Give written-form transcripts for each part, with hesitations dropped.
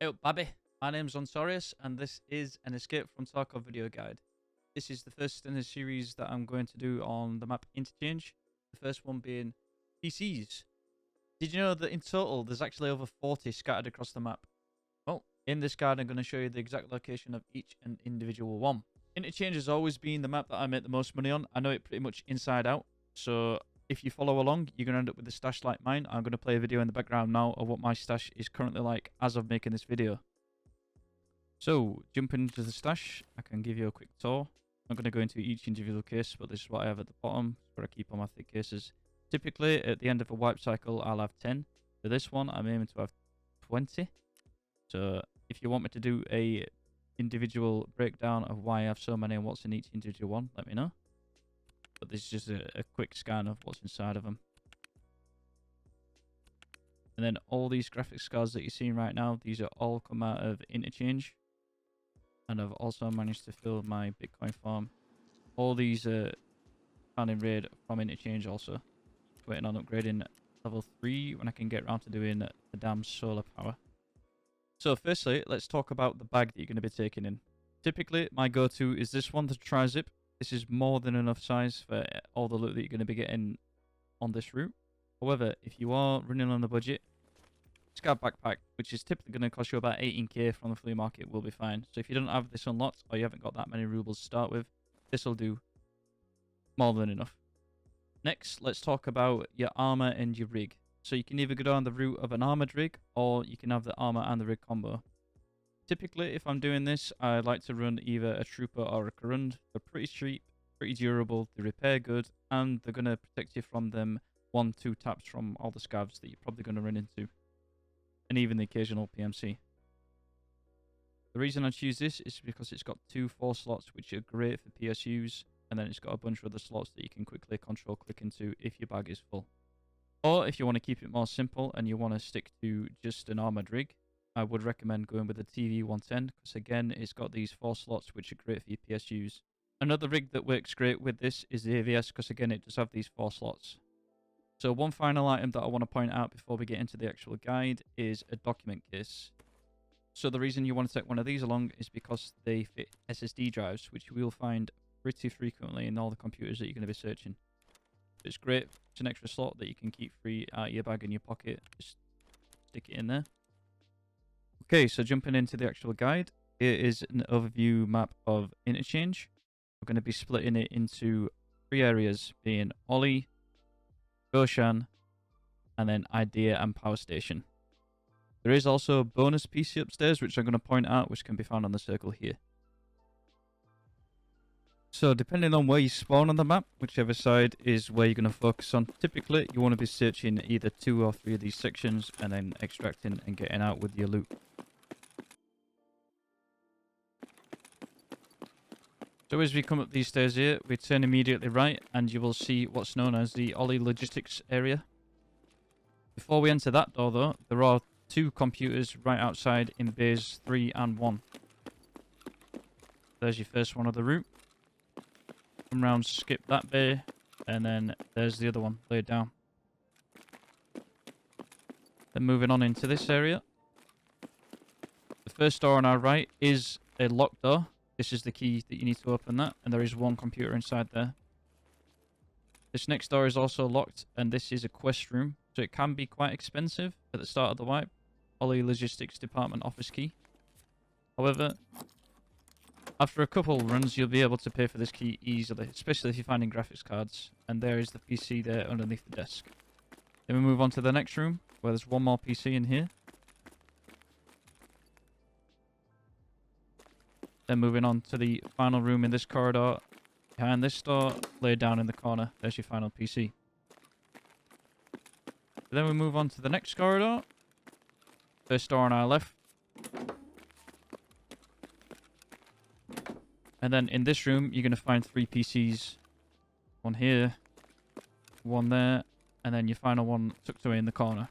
Hey up, Babby. My name's Ontorius, and this is an Escape from Tarkov video guide. This is the first in a series that I'm going to do on the map Interchange. The first one being PCs. Did you know that in total there's actually over 40 scattered across the map? Well, in this guide I'm going to show you the exact location of each and individual one. Interchange has always been the map that I make the most money on. I know it pretty much inside out, so if you follow along, you're going to end up with a stash like mine. I'm going to play a video in the background now of what my stash is currently like as of making this video. So, jumping into the stash, I can give you a quick tour. I'm going to go into each individual case, but this is what I have at the bottom. It's where I keep all my thick cases. Typically, at the end of a wipe cycle, I'll have 10. For this one, I'm aiming to have 20. So, if you want me to do a individual breakdown of why I have so many and what's in each individual one, let me know. But this is just a quick scan of what's inside of them. And then all these graphics cards that you're seeing right now, these are all come out of Interchange. And I've also managed to fill my Bitcoin farm. All these are found in raid from Interchange also. Just waiting on upgrading level 3 when I can get around to doing the damn solar power. So firstly, let's talk about the bag that you're going to be taking in. Typically, my go-to is this one, the Tri-Zip. This is more than enough size for all the loot that you're going to be getting on this route. However, if you are running on a budget, Scout Backpack, which is typically going to cost you about 18k from the flea market, will be fine. So if you don't have this unlocked or you haven't got that many rubles to start with, this will do more than enough. Next, let's talk about your armor and your rig. So you can either go down the route of an armored rig or you can have the armor and the rig combo. Typically, if I'm doing this, I like to run either a Trooper or a Corund. They're pretty cheap, pretty durable, they repair good, and they're going to protect you from them 1-2 taps from all the scavs that you're probably going to run into. And even the occasional PMC. The reason I choose this is because it's got 2 4 slots which are great for PSUs, and then it's got a bunch of other slots that you can quickly control click into if your bag is full. Or if you want to keep it more simple and you want to stick to just an armored rig, I would recommend going with the TV110 because again it's got these 4 slots which are great for your PSUs. Another rig that works great with this is the AVS because again it does have these 4 slots. So one final item that I want to point out before we get into the actual guide is a document case. So the reason you want to take one of these along is because they fit SSD drives, which you will find pretty frequently in all the computers that you're going to be searching. It's great. It's an extra slot that you can keep free out of your bag in your pocket. Just stick it in there. Okay, so jumping into the actual guide, here is an overview map of Interchange. We're going to be splitting it into 3 areas, being Ollie, Gershon, and then Idea and Power Station. There is also a bonus PC upstairs, which I'm going to point out, which can be found on the circle here. So depending on where you spawn on the map, whichever side is where you're going to focus on. Typically, you want to be searching either 2 or 3 of these sections and then extracting and getting out with your loot. So as we come up these stairs here, we turn immediately right and you will see what's known as the Ollie Logistics area. Before we enter that door though, there are 2 computers right outside in bays 3 and 1. There's your first one of the route. Come round, skip that bay, and then there's the other one laid down. Then moving on into this area. The first door on our right is a locked door. This is the key that you need to open that, and there is 1 computer inside there. This next door is also locked, and this is a quest room, so it can be quite expensive at the start of the wipe. Ollie Logistics Department office key. However, after a couple runs, you'll be able to pay for this key easily, especially if you're finding graphics cards. And there is the PC there underneath the desk. Then we move on to the next room, where there's 1 more PC in here. Then moving on to the final room in this corridor. Behind this door, laid down in the corner, there's your final PC. Then we move on to the next corridor. First door on our left. And then in this room, you're going to find 3 PCs. 1 here, 1 there, and then your final one tucked away in the corner.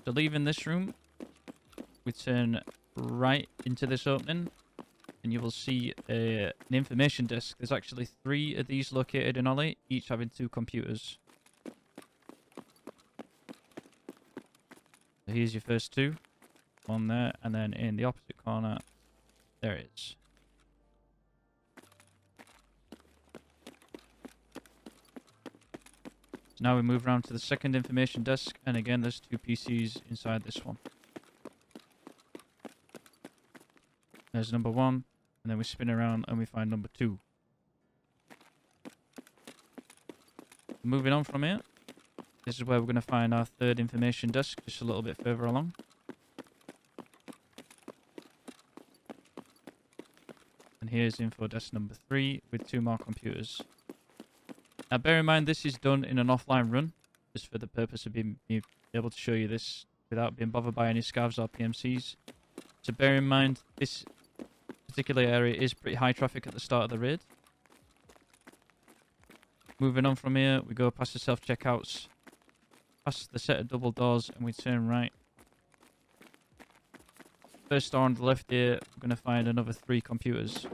So leaving this room, we turn right into this opening, and you will see an information desk. There's actually 3 of these located in Ollie, each having 2 computers. So here's your first two. One there, and then in the opposite corner, there it is. So now we move around to the second information desk, and again, there's two PCs inside this one. There's number one, and then we spin around and we find number two. Moving on from here, this is where we're going to find our third information desk, just a little bit further along. And here's info desk number 3 with 2 more computers. Now bear in mind this is done in an offline run, just for the purpose of being able to show you this without being bothered by any scavs or PMCs. So bear in mind this particular area is pretty high traffic at the start of the raid. Moving on from here, we go past the self-checkouts, past the set of double doors, and we turn right. First door on the left here, we're going to find another 3 computers.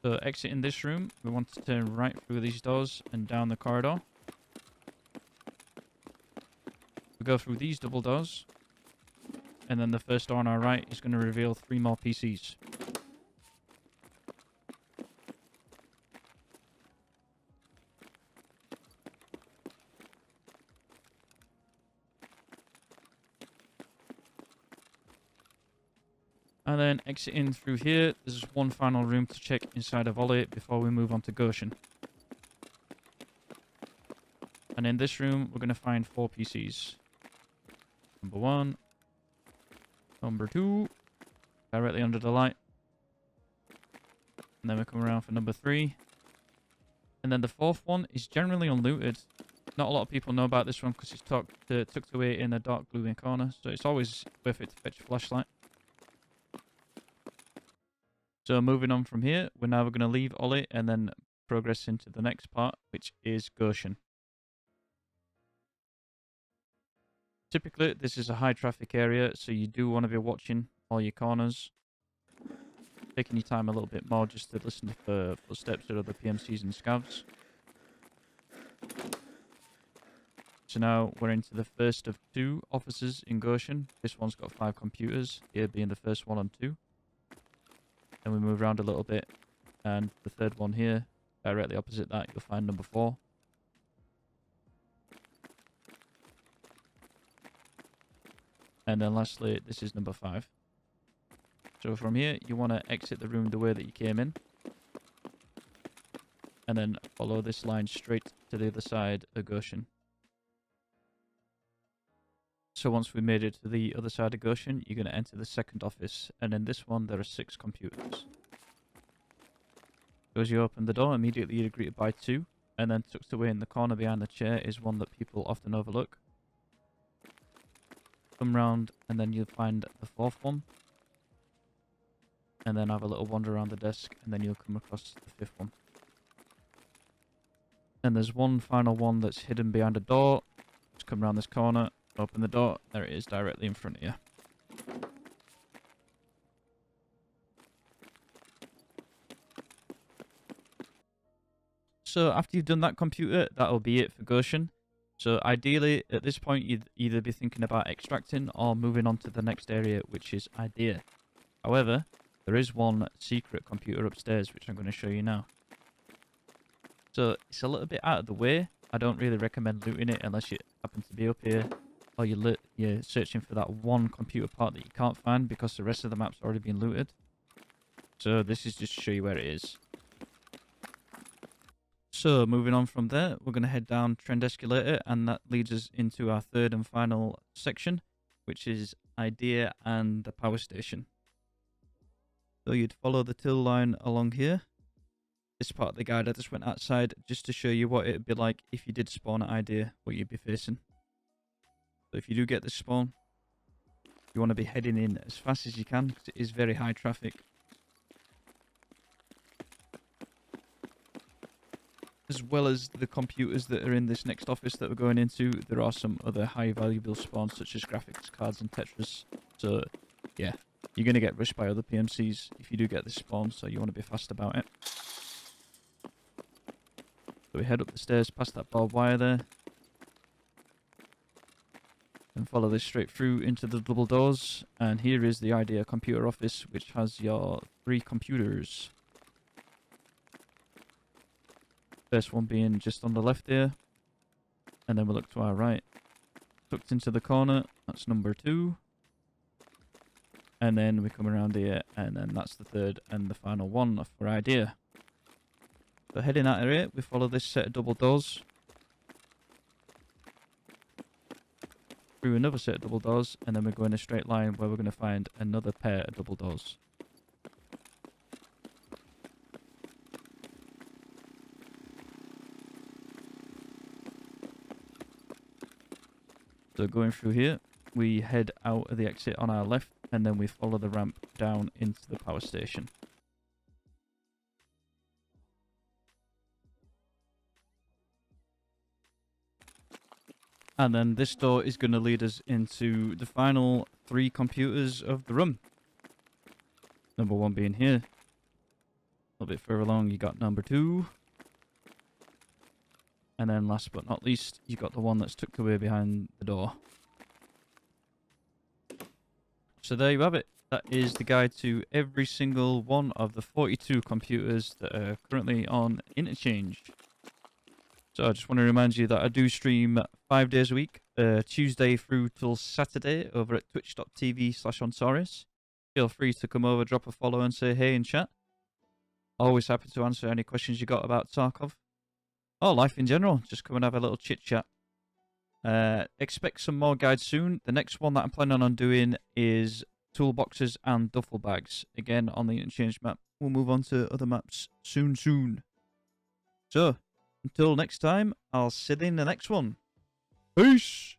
So exiting this room, we want to turn right through these doors and down the corridor. We go through these double doors, and then the first door on our right is going to reveal 3 more PCs. And then exiting through here, there's one final room to check inside of Ollie before we move on to Gershon. And in this room, we're going to find 4 PCs. Number 1. Number 2. Directly under the light. And then we come around for number 3. And then the 4th one is generally unlooted. Not a lot of people know about this one because it's tucked away in a dark blue corner. So it's always worth it to fetch a flashlight. So moving on from here, we're now going to leave Ollie and then progress into the next part, which is Gershon. Typically, this is a high traffic area, so you do want to be watching all your corners. Taking your time a little bit more just to listen for footsteps or other PMCs and scavs. So now we're into the first of 2 offices in Gershon. This one's got 5 computers, here being the first one on 2. Then we move around a little bit, and the third one here, directly opposite that, you'll find number 4. And then lastly, this is number 5. So from here, you want to exit the room the way that you came in. And then follow this line straight to the other side of Gershon. So once we made it to the other side of Gershon, you're going to enter the second office. And in this one, there are 6 computers. So as you open the door, immediately you're greeted by 2. And then tucked away in the corner behind the chair is one that people often overlook. Come round, and then you'll find the 4th one. And then have a little wander around the desk, and then you'll come across the 5th one. And there's one final one that's hidden behind a door. Just come around this corner, open the door, there it is directly in front of you. So after you've done that computer, that'll be it for Gershon. So ideally, at this point, you'd either be thinking about extracting or moving on to the next area, which is idea. However, there is one secret computer upstairs, which I'm going to show you now. So it's a little bit out of the way. I don't really recommend looting it unless you happen to be up here, or you're searching for that one computer part that you can't find because the rest of the map's already been looted. So this is just to show you where it is. So moving on from there, we're going to head down Trend Escalator, and that leads us into our third and final section, which is idea and the power station. So you'd follow the till line along here. This part of the guide I just went outside just to show you what it'd be like if you did spawn at idea, what you'd be facing. So if you do get this spawn, you want to be heading in as fast as you can because it is very high traffic. As well as the computers that are in this next office that we're going into, there are some other high valuable spawns such as graphics cards and Tetris. So yeah, You're going to get rushed by other PMCs if you do get this spawn, so you want to be fast about it. So we head up the stairs past that barbed wire there. And follow this straight through into the double doors. And here is the Idea computer office, which has your 3 computers. First one being just on the left here. And then we look to our right. Tucked into the corner, that's number 2. And then we come around here, and then that's the third and the final one for Idea. So heading out of here, we follow this set of double doors. Through another set of double doors, and then we go in a straight line where we're going to find another pair of double doors. So going through here, we head out of the exit on our left, and then we follow the ramp down into the power station. And then this door is going to lead us into the final 3 computers of the room. Number 1 being here. A little bit further along, you got number 2. And then last but not least, you got the one that's tucked away behind the door. So there you have it. That is the guide to every single one of the 42 computers that are currently on Interchange. So I just want to remind you that I do stream 5 days a week, Tuesday through till Saturday over at twitch.tv/Ontorius. Feel free to come over, drop a follow and say hey in chat. Always happy to answer any questions you got about Tarkov. Or life in general, just come and have a little chit chat. Expect some more guides soon. The next one that I'm planning on doing is toolboxes and duffel bags. Again, on the Interchange map. We'll move on to other maps soon. So, until next time, I'll see you in the next one. Peace!